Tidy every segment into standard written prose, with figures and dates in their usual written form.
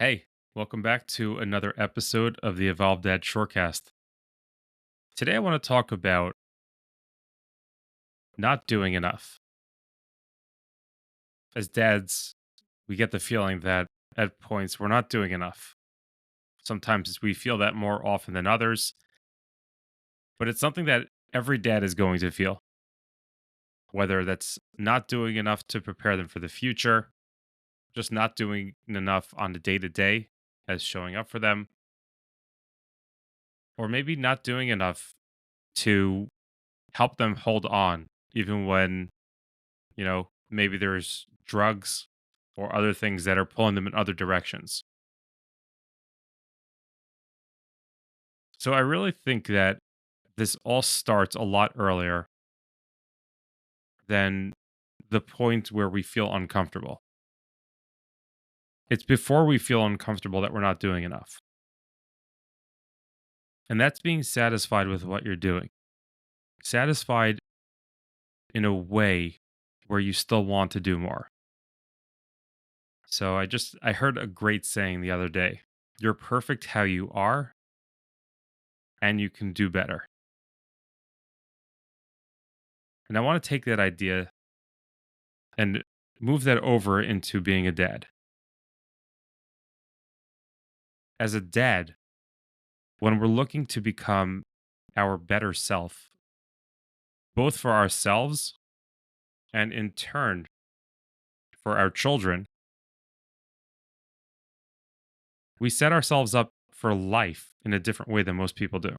Hey, welcome back to another episode of the Evolved Dad Shortcast. Today I want to talk about not doing enough. As dads, we get the feeling that at points we're not doing enough. Sometimes we feel that more often than others, but it's something that every dad is going to feel, whether that's not doing enough to prepare them for the future, just not doing enough on the day to day as showing up for them, or maybe not doing enough to help them hold on, even when maybe there's drugs or other things that are pulling them in other directions. So I really think that this all starts a lot earlier than the point where we feel uncomfortable. It's before we feel uncomfortable that we're not doing enough. And that's being satisfied with what you're doing, satisfied in a way where you still want to do more. So I heard a great saying the other day. You're perfect how you are and you can do better. And I want to take that idea and move that over into being a dad. As a dad, when we're looking to become our better self, both for ourselves and in turn for our children, we set ourselves up for life in a different way than most people do.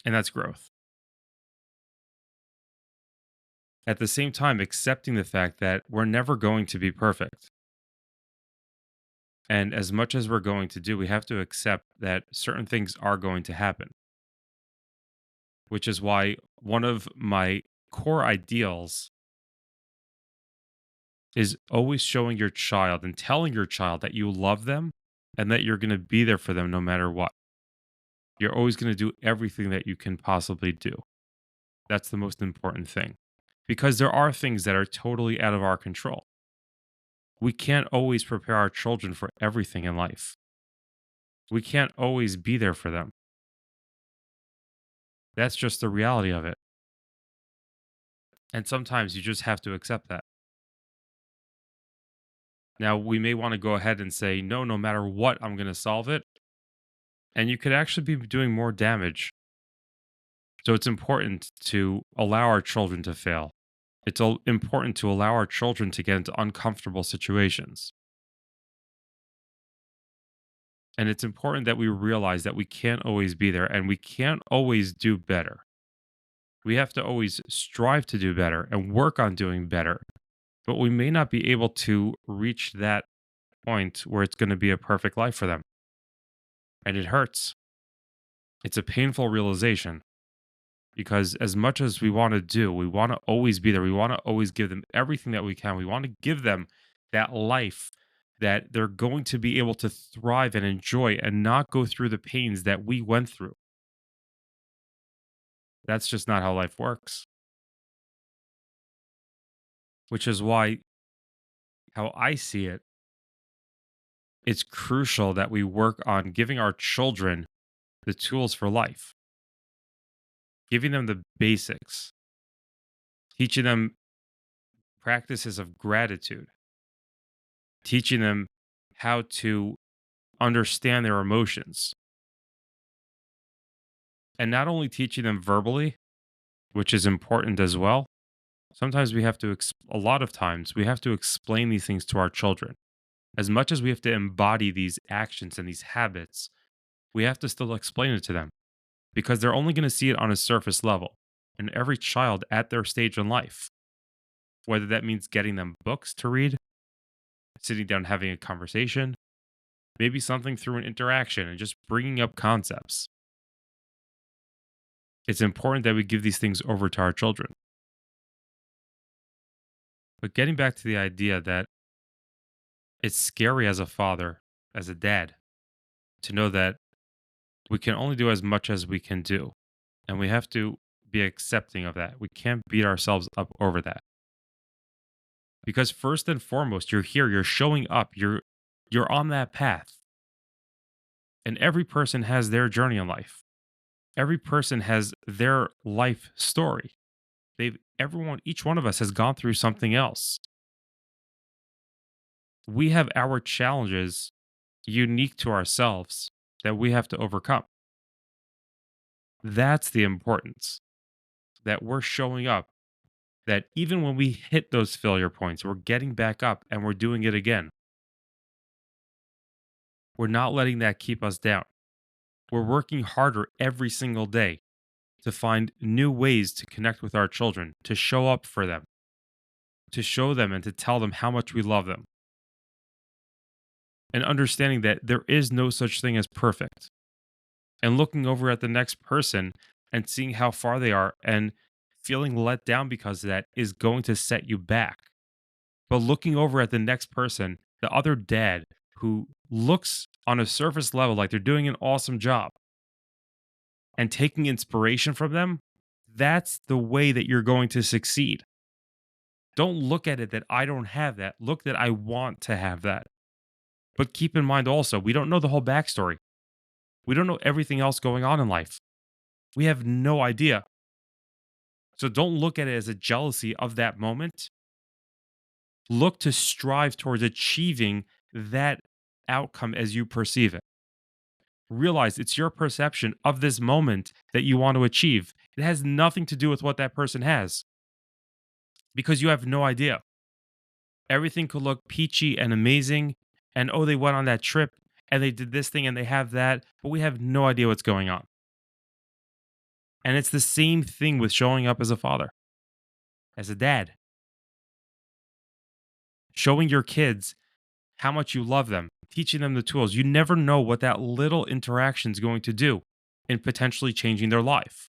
And that's growth. At the same time, accepting the fact that we're never going to be perfect. And as much as we're going to do, we have to accept that certain things are going to happen, which is why one of my core ideals is always showing your child and telling your child that you love them and that you're going to be there for them no matter what. You're always going to do everything that you can possibly do. That's the most important thing because there are things that are totally out of our control. We can't always prepare our children for everything in life. We can't always be there for them. That's just the reality of it. And sometimes you just have to accept that. Now, we may want to go ahead and say, no, no matter what, I'm going to solve it. And you could actually be doing more damage. So it's important to allow our children to fail. Important to allow our children to get into uncomfortable situations. And it's important that we realize that we can't always be there and we can't always do better. We have to always strive to do better and work on doing better. But we may not be able to reach that point where it's going to be a perfect life for them. And it hurts. It's a painful realization because as much as we want to do, we want to always be there. We want to always give them everything that we can. We want to give them that life that they're going to be able to thrive and enjoy and not go through the pains that we went through. That's just not how life works, which is why, how I see it, it's crucial that we work on giving our children the tools for life, giving them the basics, teaching them practices of gratitude, teaching them how to understand their emotions, and not only teaching them verbally, which is important as well. Sometimes we have to, a lot of times, we have to explain these things to our children. As much as we have to embody these actions and these habits, we have to still explain it to them because they're only going to see it on a surface level. And every child at their stage in life, whether that means getting them books to read, sitting down having a conversation, maybe something through an interaction and just bringing up concepts. It's important that we give these things over to our children. But getting back to the idea that it's scary as a father, as a dad, to know that we can only do as much as we can do. And we have to be accepting of that. We can't beat ourselves up over that. Because first and foremost, you're here, you're showing up, you're You're on that path. And every person has their journey in life. Every person has their life story. Each one of us has gone through something else. We have our challenges unique to ourselves that we have to overcome. That's the importance, that we're showing up, that even when we hit those failure points, we're getting back up and we're doing it again. We're not letting that keep us down. We're working harder every single day to find new ways to connect with our children, to show up for them, to show them and to tell them how much we love them. And understanding that there is no such thing as perfect. And looking over at the next person and seeing how far they are and feeling let down because of that is going to set you back. But looking over at the next person, the other dad who looks on a surface level like they're doing an awesome job and taking inspiration from them, that's the way that you're going to succeed. Don't look at it that I don't have that. Look that I want to have that. But keep in mind also, we don't know the whole backstory. We don't know everything else going on in life. We have no idea. So don't look at it as a jealousy of that moment. Look to strive towards achieving that outcome as you perceive it. Realize it's your perception of this moment that you want to achieve. It has nothing to do with what that person has because you have no idea. Everything could look peachy and amazing. And oh, they went on that trip and they did this thing and they have that, but we have no idea what's going on. And it's the same thing with showing up as a father, as a dad, showing your kids how much you love them, teaching them the tools. You never know what that little interaction is going to do in potentially changing their life.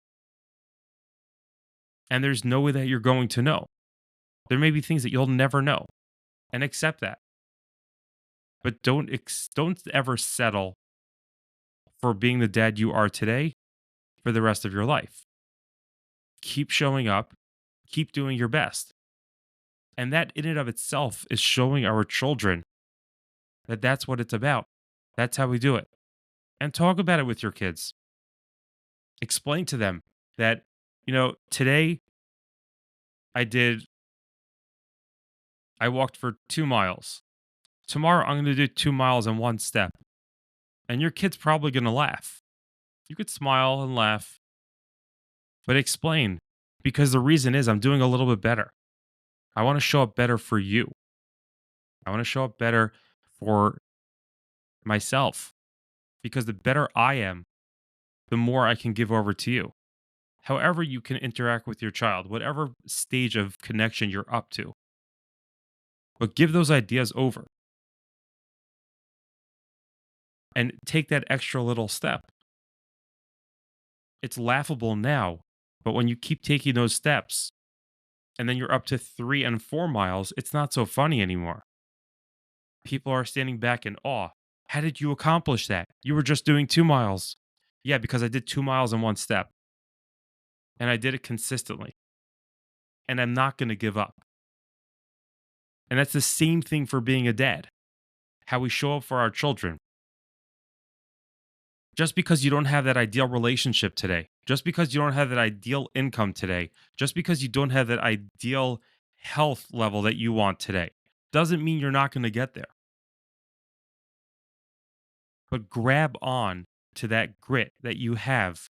And there's no way that you're going to know. There may be things that you'll never know and accept that. But don't ever settle for being the dad you are today for the rest of your life. Keep showing up, keep doing your best. And that in and of itself is showing our children that that's what it's about. That's how we do it. And talk about it with your kids. Explain to them that, today I did, I walked for 2 miles. Tomorrow I'm going to do 2 miles in one step. And your kid's probably going to laugh. You could smile and laugh, but explain because the reason is I'm doing a little bit better. I want to show up better for you. I want to show up better for myself because the better I am, the more I can give over to you. However, you can interact with your child, whatever stage of connection you're up to, but give those ideas over and take that extra little step. It's laughable now, but when you keep taking those steps and then you're up to 3 and 4 miles, it's not so funny anymore. People are standing back in awe. How did you accomplish that? You were just doing 2 miles. Yeah, because I did 2 miles in one step and I did it consistently. And I'm not going to give up. And that's the same thing for being a dad, how we show up for our children. Just because you don't have that ideal relationship today, just because you don't have that ideal income today, just because you don't have that ideal health level that you want today, doesn't mean you're not going to get there. But grab on to that grit that you have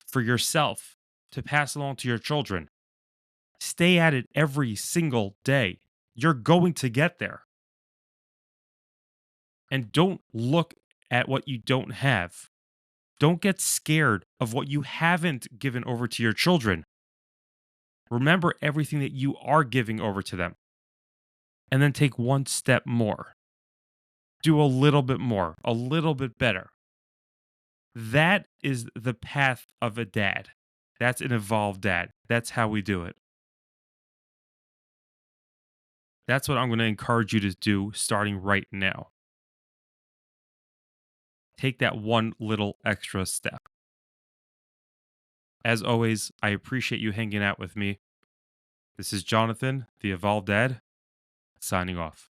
for yourself to pass along to your children. Stay at it every single day. You're going to get there. And don't look at what you don't have. Don't get scared of what you haven't given over to your children. Remember everything that you are giving over to them. And then take one step more. Do a little bit more, a little bit better. That is the path of a dad. That's an evolved dad. That's how we do it. That's what I'm going to encourage you to do starting right now. Take that one little extra step. As always, I appreciate you hanging out with me. This is Jonathan, the Evolved Dad, signing off.